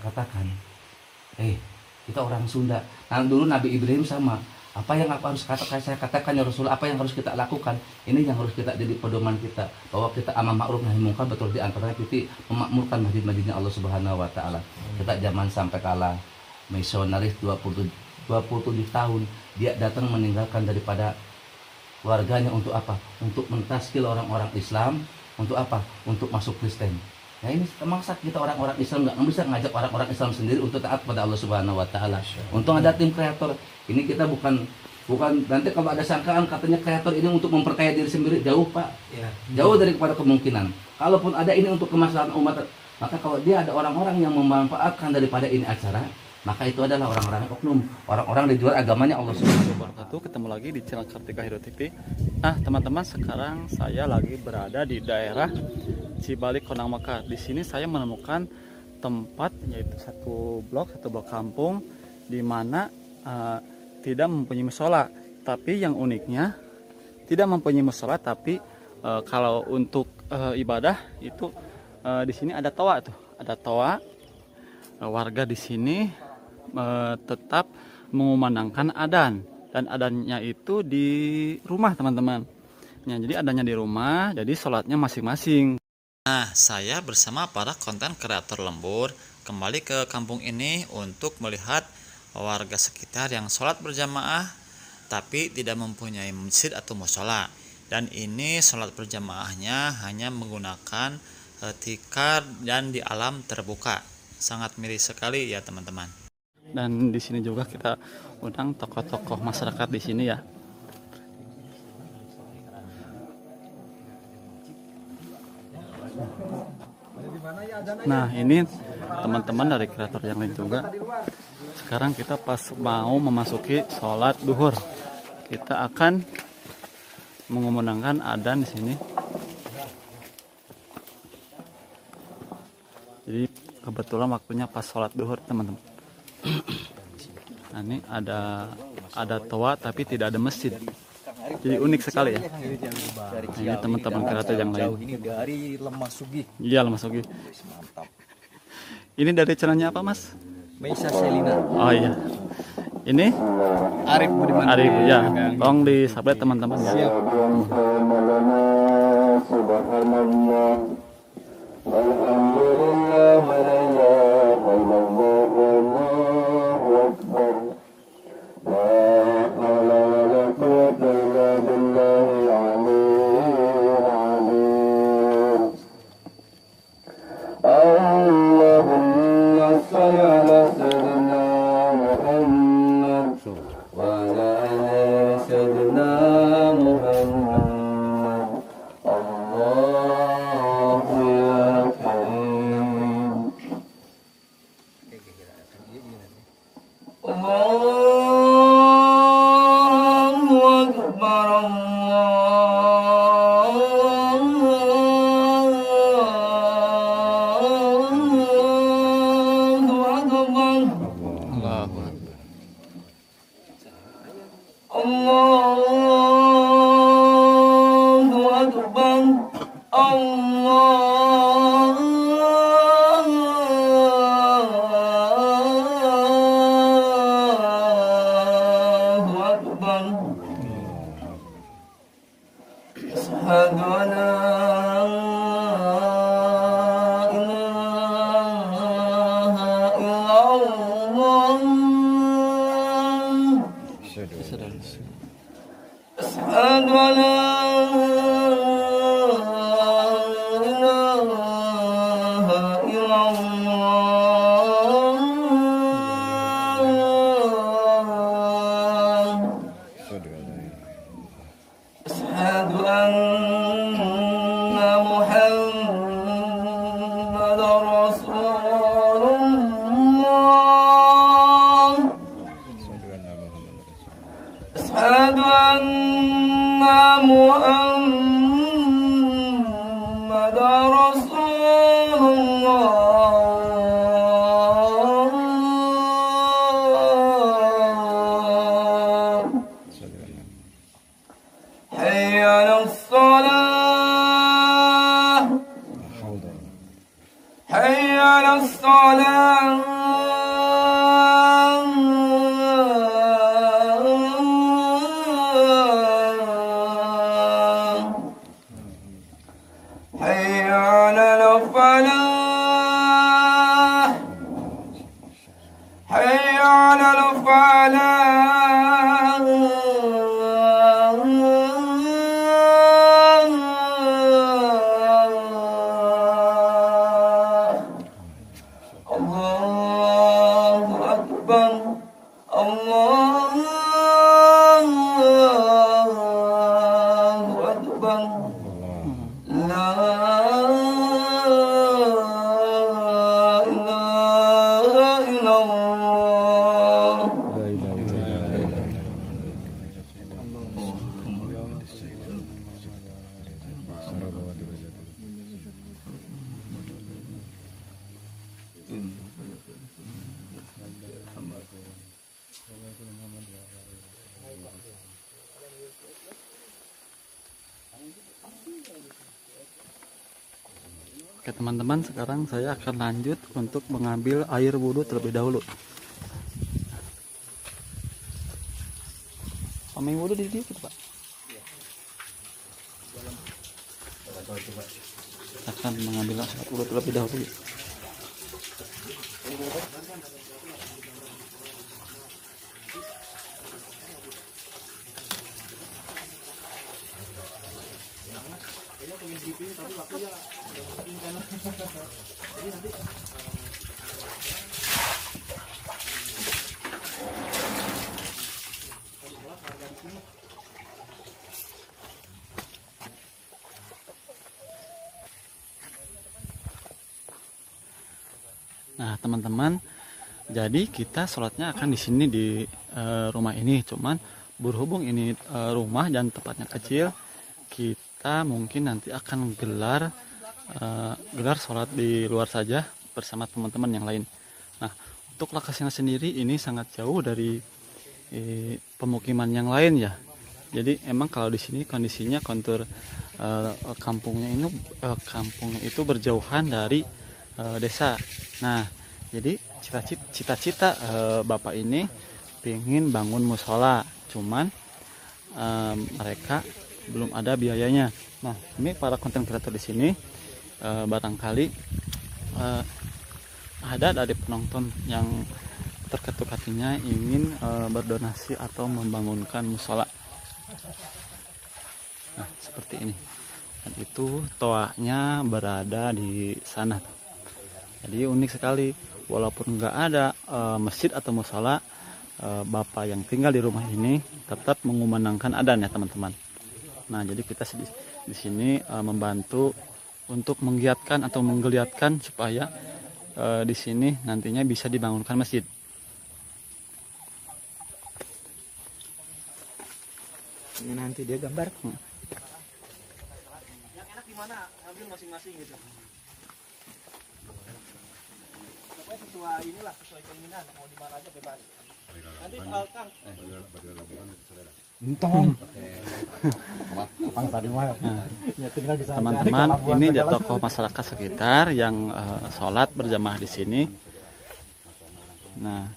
katakan, kita orang Sunda. Nah dulu Nabi Ibrahim sama. Apa yang harus saya katakan ya Rasul, apa yang harus kita lakukan? Ini yang harus kita jadi pedoman kita, bahwa kita amar ma'ruf nahi munkar, betul di antaranya kita memakmurkan masjid-masjidnya Allah Subhanahu wa taala. Kita zaman sampai kalah misionaris 27 tahun dia datang meninggalkan daripada warganya untuk apa? Untuk mentaskil orang-orang Islam, untuk apa? Untuk masuk Kristen. Nah ini termaksa kita orang-orang Islam nggak bisa ngajak orang-orang Islam sendiri untuk taat pada Allah Subhanahu wa taala. Untung ada tim kreator. Ini kita bukan nanti kalau ada sangkaan katanya kreator ini untuk memperkaya diri sendiri, jauh Pak. Ya. Jauh daripada kemungkinan. Kalaupun ada ini untuk kemaslahatan umat, maka kalau dia ada orang-orang yang memanfaatkan daripada ini acara, maka itu adalah orang-orang oknum, orang-orang dijual agamanya Allah Subhanahu wa taala. Ketemu lagi di channel Kartika Hero TV. Nah, teman-teman, sekarang saya lagi berada di daerah Cibalik Konang Mekar. Di sini saya menemukan tempat, yaitu satu blok kampung di mana tidak mempunyai musola. Tapi yang uniknya tidak mempunyai musola, tapi kalau untuk ibadah itu di sini ada toa tuh, ada toa. Warga di sini tetap mengumandangkan adzan, dan adzannya itu di rumah teman-teman. Ya, jadi adanya di rumah, jadi sholatnya masing-masing. Nah, saya bersama para konten kreator lembur kembali ke kampung ini untuk melihat warga sekitar yang sholat berjamaah tapi tidak mempunyai masjid atau musola. Dan ini sholat berjamaahnya hanya menggunakan tikar dan di alam terbuka. Sangat miris sekali ya teman-teman. Dan di sini juga kita undang tokoh-tokoh masyarakat di sini ya. Nah, ini teman-teman dari kreator yang lain juga. Sekarang kita pas mau memasuki sholat duhur, kita akan mengumandangkan adzan di sini. Jadi kebetulan waktunya pas sholat duhur teman-teman. Nah, ini ada toa tapi tidak ada masjid. Jadi unik sekali ya. Nah, ini teman-teman kreator yang lain. Ini dari Lemah Sugih. Iya, Lemah Sugih. Mantap. Ini dari channelnya apa Mas? Meisa Selina. Oh iya. Ini Arif Budiman. Arif ya. Tolong di subscribe teman-teman ya. Siap. Subhanallah. Alhamdulillah wa la ilaha illallah wallahu akbar. La haula wa la quwwata illa billahil aliyyil azim. Allahumma shalli ala sayyidina Muhammad wa ala ali sayyidina Muhammad. Allahu ya karim. Allahu akbar. Allahu akbar. Allahu akbar. Asyhadu an la ilaha illallah. Asyhadu an la ilaha illallah. Asyhadu anna Muhammadar Rasulullah. Asyhadu anna Muhammadar Allahu Akbar. Allahu Akbar. La ilaha illallah. Oke teman-teman, sekarang saya akan lanjut untuk mengambil air wudhu terlebih dahulu. Pemain wudhu di sini, Pak. Akan mengambil air wudhu terlebih dahulu. Nah teman-teman, jadi kita sholatnya akan di sini di rumah ini. Cuman berhubung ini rumah dan tempatnya kecil, kita mungkin nanti akan gelar sholat di luar saja bersama teman-teman yang lain. Nah untuk lokasinya sendiri ini sangat jauh dari pemukiman yang lain ya. Jadi emang kalau di sini kondisinya kontur kampungnya itu berjauhan dari desa. Nah, jadi cita-cita bapak ini pengen bangun musola, cuman mereka belum ada biayanya. Nah, ini para konten kreator di sini barangkali ada dari penonton yang terketuk hatinya ingin berdonasi atau membangunkan musola. Nah, seperti ini. Dan itu toahnya berada di sana. Jadi unik sekali, walaupun nggak ada masjid atau musola, bapak yang tinggal di rumah ini tetap mengumandangkan adzan ya teman-teman. Nah jadi kita di sini membantu untuk menggiatkan atau menggeliatkan supaya di sini nantinya bisa dibangunkan masjid. Ini nanti dia gambar. Yang enak gimana? Ambil masing-masing gitu. Sesuai inilah, sesuai keinginan, mau di mana aja bebas. Nanti Kang. Entong. Abang tadi mah. Teman-teman, ini tokoh masyarakat sekitar yang sholat berjamaah di sini. Nah,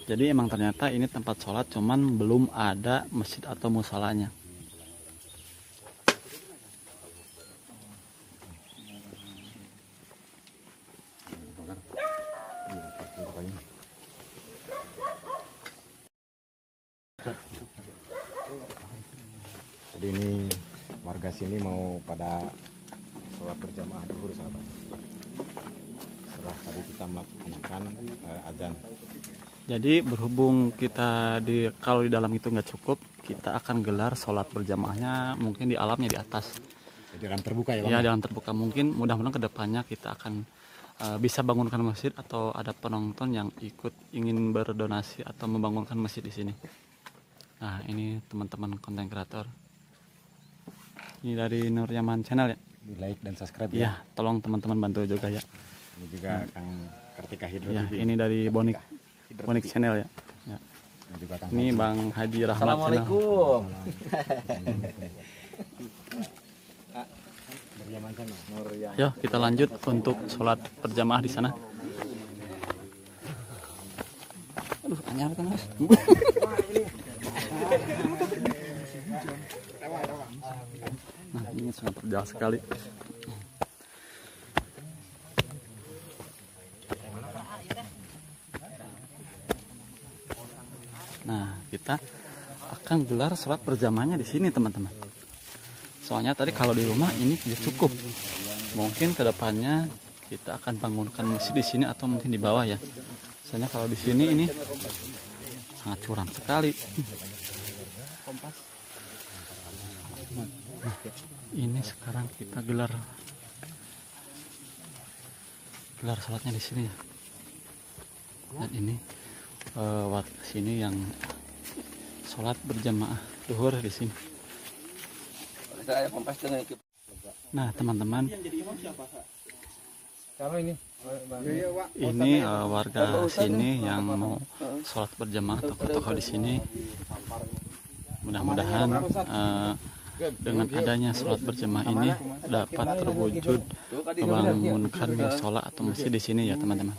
jadi emang ternyata ini tempat sholat, cuman belum ada masjid atau musolanya. Jadi ini warga sini mau pada sholat berjamaah dulu sahabat. Setelah tadi kita melaksanakan adzan. Jadi berhubung kita kalau di dalam itu nggak cukup, kita akan gelar sholat berjamaahnya mungkin di alamnya di atas. Jadi dalam terbuka ya Bang? Ya dalam terbuka, mungkin mudah-mudahan kedepannya kita akan bisa bangunkan masjid atau ada penonton yang ingin berdonasi atau membangunkan masjid di sini. Nah ini teman-teman konten kreator. Ini dari Nur Yaman Channel ya. Di like dan subscribe ya. ya. Tolong teman-teman bantu juga ya. Ini juga Kang Kartika Hidro Ya, TV. ini dari Bonik Channel ya. Ya. Ini juga Kang Ini Haji. Bang Haji Rahmat. Assalamualaikum. Nur Yaman. Yuk kita lanjut untuk sholat berjamaah di sana. Aduh, anyar kan Mas. Nah ini sangat terjal sekali. Nah, kita akan gelar sholat berjamaahnya di sini, teman-teman. Soalnya tadi kalau di rumah ini tidak cukup. Mungkin kedepannya kita akan bangunkan masjid di sini atau mungkin di bawah ya. Soalnya kalau di sini ini sangat curam sekali. Nah, ini sekarang kita gelar sholatnya di sini ya. Dan ini warga sini yang sholat berjamaah duhur di sini. Nah, teman-teman, ini warga sini yang mau sholat berjamaah tokoh-tokoh di sini. Mudah-mudahan dengan adanya sholat berjamaah ini dapat terwujud membangunkan musola atau masjid di sini ya, teman-teman.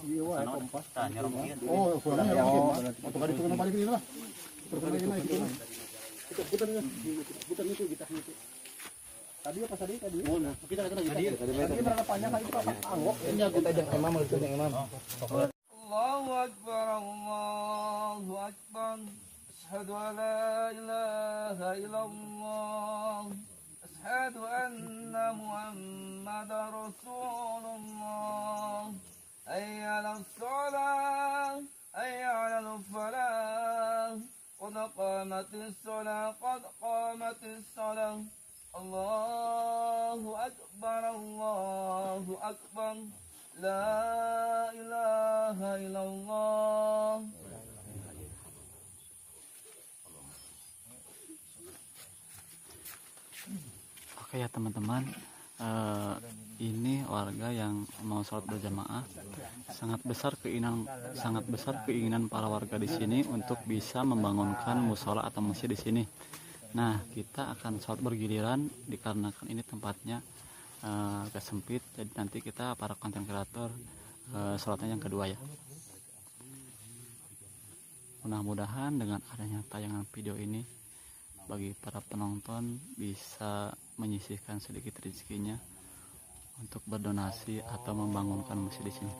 Allahu Akbar, Allahu Akbar. Asyhadu an la ilaha illallah. Asyhadu anna Muhammadar Rasulullah. Hayya 'alas shalah, hayya 'alal falah. Qad qamatis shalah, qad qamatis shalah. Allahu Akbar, Allahu Akbar. La ilaha illallah. Oke ya, teman-teman, ini warga yang mau sholat berjamaah. Sangat besar keinginan para warga di sini untuk bisa membangunkan musola atau masjid di sini. Nah, kita akan sholat bergiliran dikarenakan ini tempatnya agak sempit. Jadi nanti kita para konten kreator sholatnya yang kedua ya. Mudah-mudahan dengan adanya tayangan video ini bagi para penonton bisa menyisihkan sedikit rezekinya untuk berdonasi atau membangunkan masjid di sini.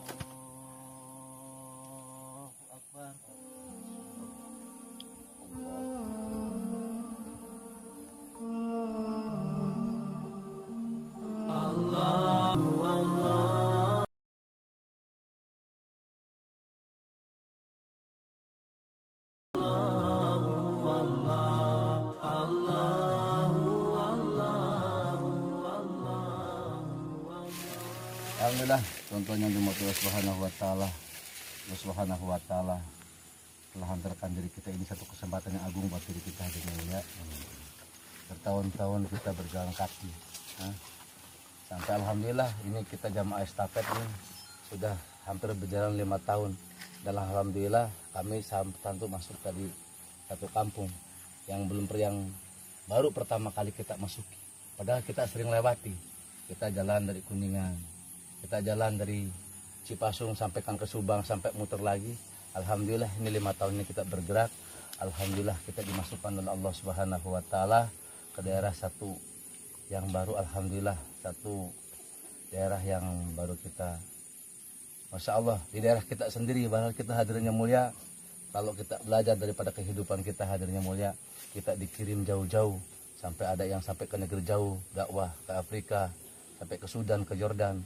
Alhamdulillah, contohnya dimurti Allah Subhanahu wa taala. Allah Subhanahu wa taala telah hantarkan diri kita ini satu kesempatan yang agung buat diri kita ya. Bertahun-tahun kita berjalan kaki. Sampai alhamdulillah ini kita jamaah estafet ini sudah hampir berjalan 5 tahun. Dan alhamdulillah kami tentu masuk tadi satu kampung yang baru pertama kali kita masuki. Padahal kita sering lewati. Kita jalan dari Kuningan, kita jalan dari Cipasung sampai ke Subang sampai muter lagi. Alhamdulillah ini 5 tahun ini kita bergerak. Alhamdulillah kita dimasukkan oleh Allah Subhanahu wa taala ke daerah satu yang baru. Alhamdulillah satu daerah yang baru kita, Masya Allah, di daerah kita sendiri. Padahal kita hadirnya mulia. Kalau kita belajar daripada kehidupan kita hadirnya mulia, kita dikirim jauh-jauh sampai ada yang sampai ke negeri jauh dakwah ke Afrika, sampai ke Sudan, ke Jordan,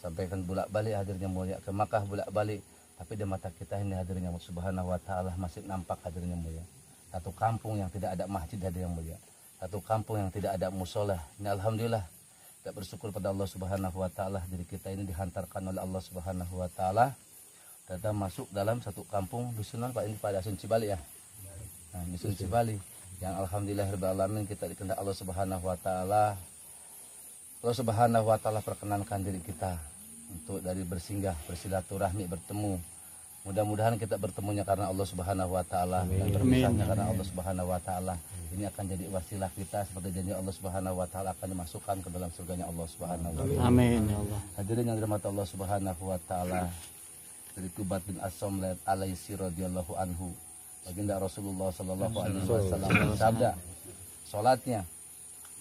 sampai kan bolak-balik hadirnya mulia, ke Makkah bolak-balik. Tapi di mata kita ini hadirnya Subhanahu wa taala masih nampak hadirnya mulia. Satu kampung yang tidak ada masjid hadirnya mulia. Satu kampung yang tidak ada musola. Ini alhamdulillah kita bersyukur pada Allah Subhanahu wa taala, diri kita ini dihantarkan oleh Allah Subhanahu wa taala. Kita masuk dalam satu kampung dusunan Pak, ini pada Dusun Cibali ya. Nah, Dusun Cibali yang alhamdulillahirabbil alamin kita dikehendak Allah Subhanahu wa taala. Allah Subhanahu wa taala perkenankan diri kita untuk dari bersinggah, bersilaturahmi, bertemu. Mudah-mudahan kita bertemunya karena Allah Subhanahu wa taala dan berpisahnya karena Allah Subhanahu wa taala. Ini akan jadi wasilah kita seperti janji Allah Subhanahu wa taala akan dimasukkan ke dalam surganya Allah Subhanahu wa taala. Amin ya Allah. Hadirin yang dirahmati Allah Subhanahu wa taala. Dari Kubat bin As-Samlat alaihi radhiyallahu anhu. Baginda Rasulullah sallallahu alaihi wasallam bersabda, salatnya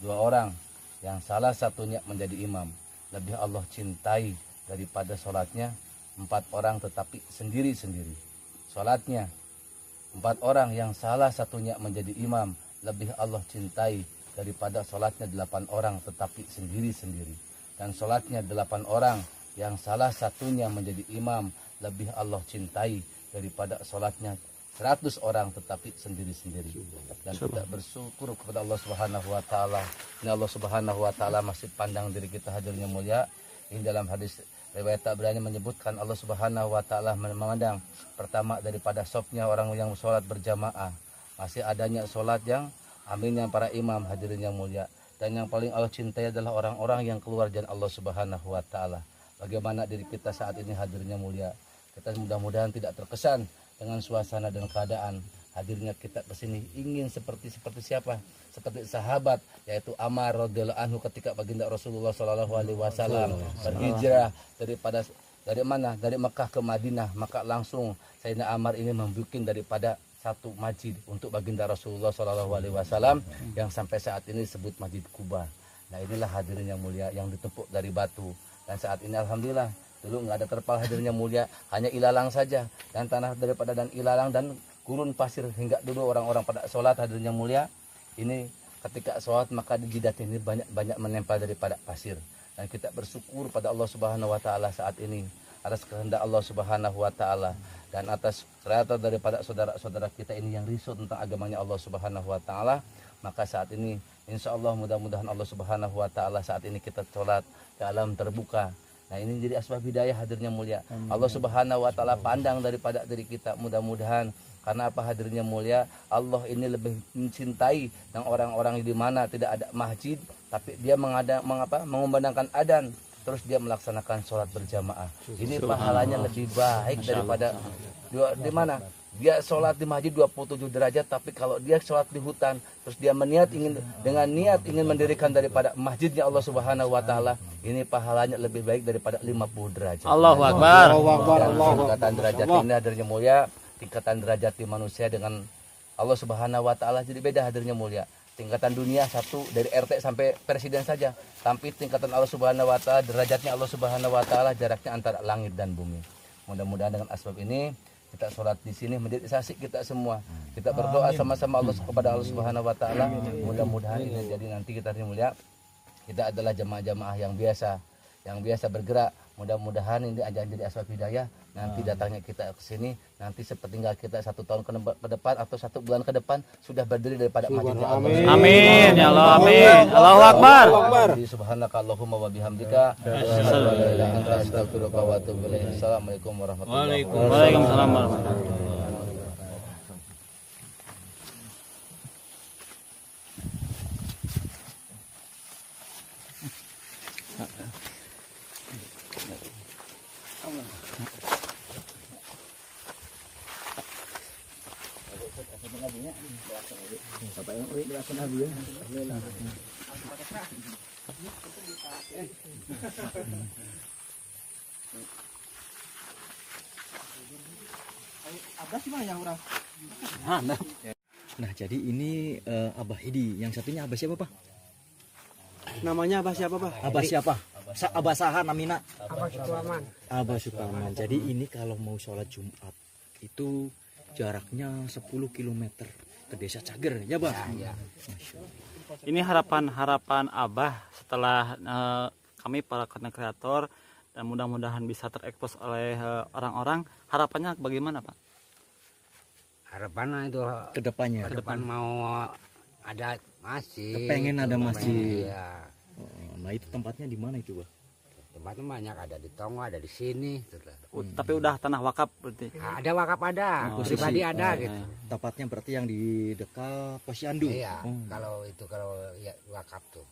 2 orang yang salah satunya menjadi imam lebih Allah cintai daripada sholatnya 4 orang tetapi sendiri-sendiri. Sholatnya 4 4 orang yang salah satunya menjadi imam lebih Allah cintai daripada sholatnya 8 orang tetapi sendiri-sendiri. Dan sholatnya 8 orang yang salah satunya menjadi imam lebih Allah cintai daripada sholatnya 100 orang tetapi sendiri-sendiri. Dan kita bersyukur kepada Allah Subhanahu wa taala. Ini Allah Subhanahu wa taala masih pandang diri kita hadirnya mulia. Ini dalam hadis riwayat Tabrani menyebutkan Allah Subhanahu wa taala memandang pertama daripada safnya orang yang sholat berjamaah, masih adanya sholat yang aminnya para imam hadirin yang mulia. Dan yang paling Allah cintai adalah orang-orang yang keluar jalan Allah Subhanahu wa taala. Bagaimana diri kita saat ini hadirnya mulia. Kita mudah-mudahan tidak terkesan dengan suasana dan keadaan hadirnya kita ke sini ingin seperti siapa? Seperti sahabat yaitu Ammar radhiyallahu anhu ketika baginda Rasulullah sallallahu alaihi wasallam berhijrah dari mana? Dari Mekah ke Madinah, maka langsung Sayyidina Ammar ini membuat daripada satu masjid untuk baginda Rasulullah sallallahu alaihi wasallam yang sampai saat ini disebut Masjid Quba. Nah, inilah hadirin yang mulia yang ditepuk dari batu. Dan saat ini alhamdulillah dulu nggak ada terpal hadirnya mulia, hanya ilalang saja dan tanah daripada dan ilalang dan gurun pasir hingga dulu orang-orang pada sholat hadirnya mulia. Ini ketika sholat maka di jidat ini banyak menempel daripada pasir. Dan kita bersyukur pada Allah Subhanahu wa taala saat ini atas kehendak Allah Subhanahu wa taala dan atas kreator daripada saudara-saudara kita ini yang risau tentang agamanya Allah Subhanahu wa taala. Maka saat ini insya Allah mudah-mudahan Allah Subhanahu wa taala saat ini kita sholat ke alam terbuka. Nah, ini jadi asbab hidayah hadirnya mulia. Allah Subhanahu wa taala pandang daripada diri kita, mudah-mudahan karena apa hadirnya mulia, Allah ini lebih mencintai yang orang-orang di mana tidak ada masjid tapi dia mengumandangkan adzan terus dia melaksanakan sholat berjamaah. Ini pahalanya lebih baik daripada di mana? Dia sholat di masjid 27 derajat, tapi kalau dia sholat di hutan, terus dia dengan niat ingin mendirikan daripada masjidnya Allah Subhanahu wa taala, ini pahalanya lebih baik daripada 50 derajat. Allahu Akbar. Tingkatan derajat ini hadirnya mulia, tingkatan derajat di manusia dengan Allah Subhanahu wa taala jadi beda hadirnya mulia. Tingkatan dunia satu dari RT sampai presiden saja, tapi tingkatan Allah Subhanahu wa taala derajatnya Allah Subhanahu wa taala jaraknya antara langit dan bumi. Mudah-mudahan dengan asbab ini kita sholat di sini menjadi saksi kita semua. Kita berdoa sama-sama Allah kepada Allah Subhanahu wa taala. Mudah-mudahan ini jadi nanti kita mulia. Kita adalah jamaah-jamaah yang biasa bergerak. Mudah-mudahan ini aja jadi asbab hidayah. Nanti datangnya kita ke sini, nanti sepertinggal kita 1 tahun ke depan atau 1 bulan ke depan sudah berdiri daripada masjidnya Allah. Amin ya Allah, amin. Allahu Akbar. Subhanakallahumma wa bihamdika asyhadu an la ilaha illa anta astaghfiruka wa atubu ilaik. Assalamualaikum warahmatullahi wabarakatuh. Waalaikumsalam warahmatullahi wabarakatuh. Nah, jadi ini Abah Hidi, yang satunya Abah siapa, Pak? Namanya Abah siapa, Pak? Abah siapa? Abah Saha namina. Abah Sukaman. Abah Sukaman. Jadi ini kalau mau sholat Jumat itu jaraknya 10 km ke desa Cager, ya, Bang? Ya. Ini harapan Abah setelah kami para konten kreator dan mudah-mudahan bisa terekspos oleh orang-orang. Harapannya bagaimana, Pak? Harapan itu Ke depannya. ke depan mau ada masjid. Kepengen ada masjid. Iya. Oh, nah, itu tempatnya di mana itu, Bang? Tempatnya banyak, ada di Tongo, ada di sini. Tapi udah tanah wakaf berarti. Ada wakaf ada, pribadi ada gitu. Tempatnya berarti yang di dekat Posyandu. Iya, Oh. kalau ya wakaf tuh.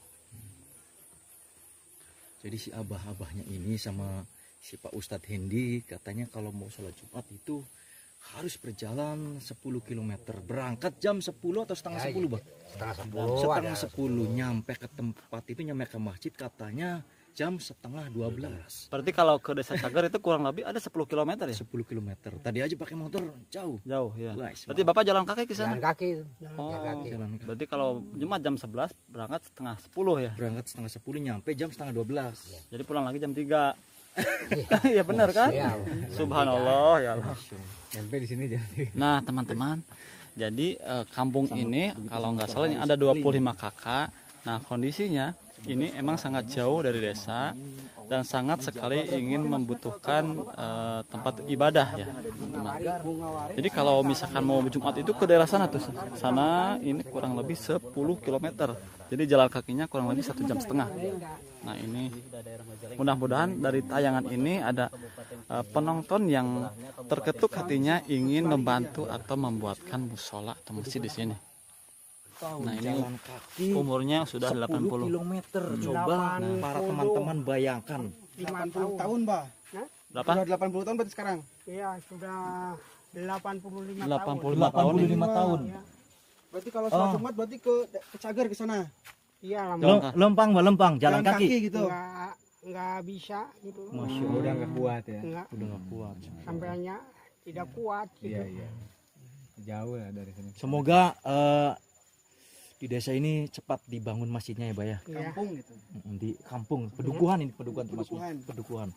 Jadi si abah-abahnya ini sama si Pak Ustadz Hendi katanya kalau mau sholat Jumat itu harus berjalan 10 km. Berangkat jam 10 atau setengah 10, Bang? Setengah 10 10 nyampe ke tempat itu, nyampe ke masjid katanya jam setengah 12. Berarti kalau ke desa Cager itu kurang lebih ada 10 km ya? 10 km. Tadi aja pakai motor jauh. Jauh ya. Wah, Berarti Bapak jalan kaki ke sana? Jalan kaki. Oh, jalan kaki. berarti kalau Jumat jam 11 berangkat setengah 10 ya. Berangkat setengah 10 nyampe jam setengah 12. Jadi pulang lagi jam 3. Ya benar kan? Iya. Subhanallah ya Allah. Sampai di sini jadi. Nah teman-teman, jadi kampung ini kalau nggak salah ini ada 25 kakak. Nah kondisinya ini emang sangat jauh dari desa dan sangat sekali ingin membutuhkan tempat ibadah ya teman-teman. Jadi kalau misalkan mau Jumat itu ke daerah sana tuh, sana ini kurang lebih 10 km. Jadi jalan kakinya kurang lebih 1,5 jam. Nah ini mudah-mudahan dari tayangan ini ada penonton yang terketuk hatinya ingin membantu atau membuatkan musola atau masjid di sini. Nah ini Jalan kaki umurnya sudah 10 80. kilometer. Coba para teman-teman bayangkan. 50 tahun, Bah. Berapa? Sudah 80 tahun berarti sekarang. Iya, sudah 85 tahun. 85 tahun ini. 85 tahun. Berarti kalau sholat Jumat berarti ke Cagar ke sana. Iya, lama. Jalan kaki. Lempang, Mbak, lempang, jalan kaki. gitu. Enggak bisa gitu. Masya Allah. Udah nggak kuat ya. Enggak, Udah nggak kuat. sampainya tidak kuat gitu. Iya. Jauh ya dari sini. Semoga di desa ini cepat dibangun masjidnya ya, Mbak ya. Iya. Kampung gitu. Di kampung, pedukuhan ini, pedukuhan termasuk. Pedukuhan. Pedukuhan.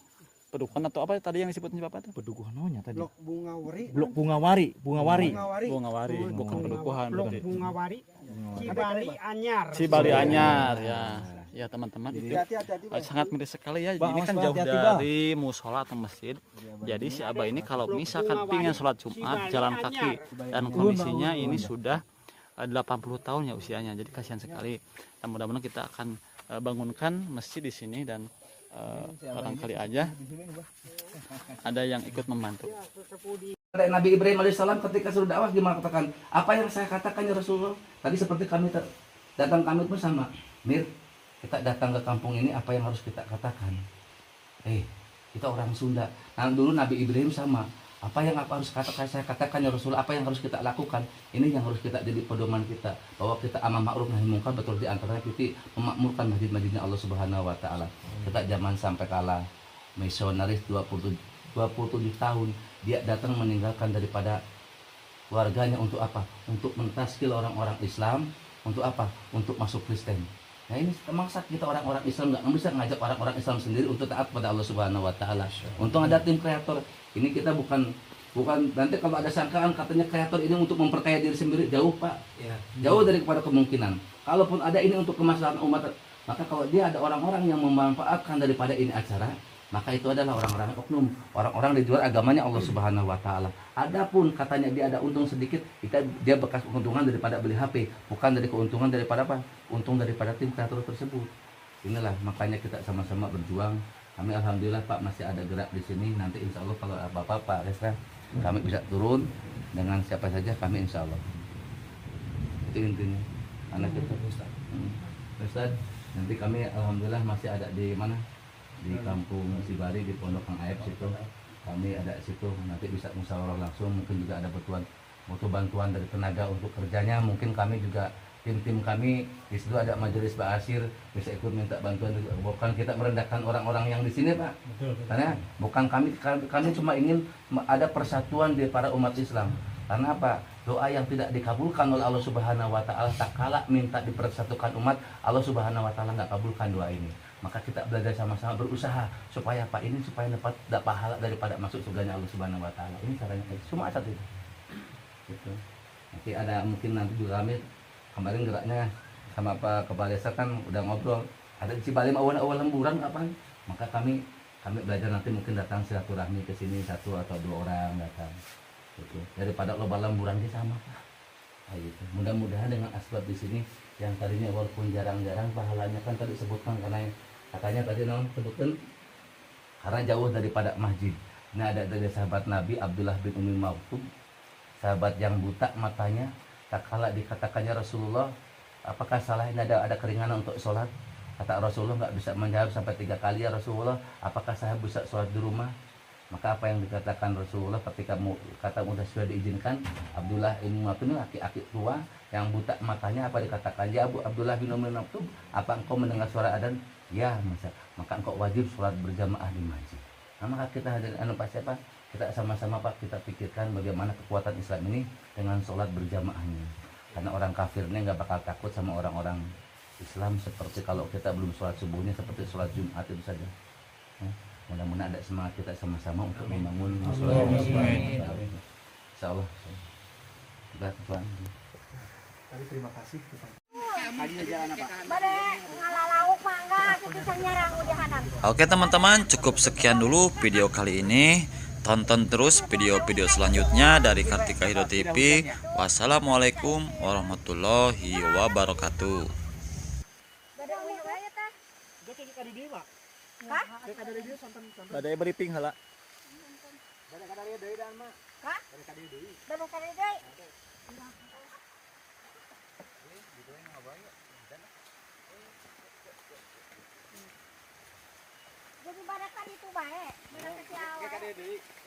Pedukuhan atau apa tadi yang disebutnya Bapak itu? Pedukuhan namanya tadi. Blok Bunga Wari. Blok Bunga Wari, Bunga Wari. Bunga Wari. Bunga Wari, bukan pedukuhan. Blok berarti. Bunga Wari, Cibali Anyar. Cibali Anyar ya. Ya teman-teman itu Hati-hati, Bah. sangat miris sekali ya. Bang, Ini kan awas, jauh hati-hati, Bang. dari musola atau masjid. Jadi si Abah ini kalau misalkan pingin sholat Jumat jalan kaki dan kondisinya ini sudah 80 tahun ya usianya. Jadi kasihan sekali. Dan mudah-mudahan kita akan bangunkan masjid di sini dan barangkali aja ada yang ikut membantu. Dari Nabi Ibrahim alaihissalam ketika suruh dakwah gimana katakan apa yang saya katakan ya Rasulullah tadi seperti kami datang kami pun sama Mir kita datang ke kampung ini apa yang harus kita katakan kita orang Sunda nah dulu Nabi Ibrahim sama apa yang harus saya katakan ya Rasulullah apa yang harus kita lakukan ini yang harus kita jadi pedoman kita bahwa kita amar ma'ruf nahi munkar betul di antaranya kita memakmurkan masjid-masjidnya Allah Subhanahu wa taala. Kita zaman sampai kalah misionaris 27 tahun dia datang meninggalkan daripada keluarganya untuk apa? Untuk mentaskil orang-orang Islam, untuk apa? Untuk masuk Kristen. Nah ini masa kita orang-orang Islam nggak bisa ngajak orang-orang Islam sendiri untuk taat pada Allah Subhanahu Wa Taala. Untung ada tim kreator. Ini kita bukan nanti kalau ada sangkaan katanya kreator ini untuk memperkaya diri sendiri jauh Pak. Jauh daripada kemungkinan. Kalaupun ada ini untuk kemaslahatan umat, maka kalau dia ada orang-orang yang memanfaatkan daripada ini acara, maka itu adalah orang-orang oknum, orang-orang di luar agamanya Allah Subhanahu Wa Taala. Adapun katanya dia ada untung sedikit, dia bekas keuntungan daripada beli HP, bukan dari keuntungan daripada apa? Untung daripada tim kreator tersebut. Inilah makanya kita sama-sama berjuang. Kami alhamdulillah Pak masih ada gerak di sini. Nanti insya Allah kalau apa-apa Pak Resra, kami bisa turun dengan siapa saja kami insya Allah. Itu intinya. Anak kita Ustaz, nanti kami alhamdulillah masih ada di mana? Di kampung Sibari di Pondok Kang Aep situ kami ada situ nanti bisa musyawarah langsung mungkin juga ada butuh bantuan dari tenaga untuk kerjanya mungkin kami juga tim kami di situ ada majelis Ba'asyir bisa ikut minta bantuan juga. Bukan kita merendahkan orang-orang yang di sini Pak karena bukan kami cuma ingin ada persatuan di para umat Islam karena apa doa yang tidak dikabulkan oleh Allah Subhanahu Wa Taala tak kala minta dipersatukan umat Allah Subhanahu Wa Taala nggak kabulkan doa ini. Maka kita belajar sama-sama berusaha supaya apa ini supaya dapat pahala daripada masuk surganya Allah Subhanahu Wa Taala. Ini caranya cuma satu itu. Gitu. Nanti ada mungkin nanti juga kami kemarin geraknya sama Pak Kepala Desa kan udah ngobrol ada di Cibalim awal lemburan apa maka kami belajar nanti mungkin datang silaturahmi ke sini 1 atau 2 orang datang gitu. Daripada loba lemburan di sama Pak. Gitu. Mudah-mudahan dengan asbab di sini yang tadinya walaupun jarang-jarang pahalanya kan tadi sebutkan karena katanya tadi sebutkan karena jauh daripada masjid. Ini ada dari sahabat Nabi Abdullah bin Umi Maktum, sahabat yang buta matanya. Tak kala dikatakannya Rasulullah, apakah salah ini ada keringanan untuk sholat? Kata Rasulullah nggak bisa menjawab sampai 3 kali ya Rasulullah. Apakah saya bisa sholat di rumah? Maka apa yang dikatakan Rasulullah ketika kata sudah diizinkan Abdullah bin Maktum laki-laki tua yang buta matanya apa dikatakan ya Abdullah bin Maktum apa engkau mendengar suara adzan? Ya maka engkau wajib sholat berjamaah di masjid. Nah, maka kita hadir siapa? Kita sama-sama Pak kita pikirkan bagaimana kekuatan Islam ini dengan sholat berjamaahnya. Karena orang kafirnya nggak bakal takut sama orang-orang Islam seperti kalau kita belum sholat subuhnya seperti sholat Jumat itu saja. Mudah-mudahan ada semangat kita sama-sama untuk membangun musola ini. Insya Allah. Tuhan. Terima kasih. Oke teman-teman, cukup sekian dulu video kali ini. Tonton terus video-video selanjutnya dari Kartika Hidro TV. Wassalamualaikum warahmatullahi wabarakatuh. Badai briefing hala. Jadi barakan itu baik, barakan si awal.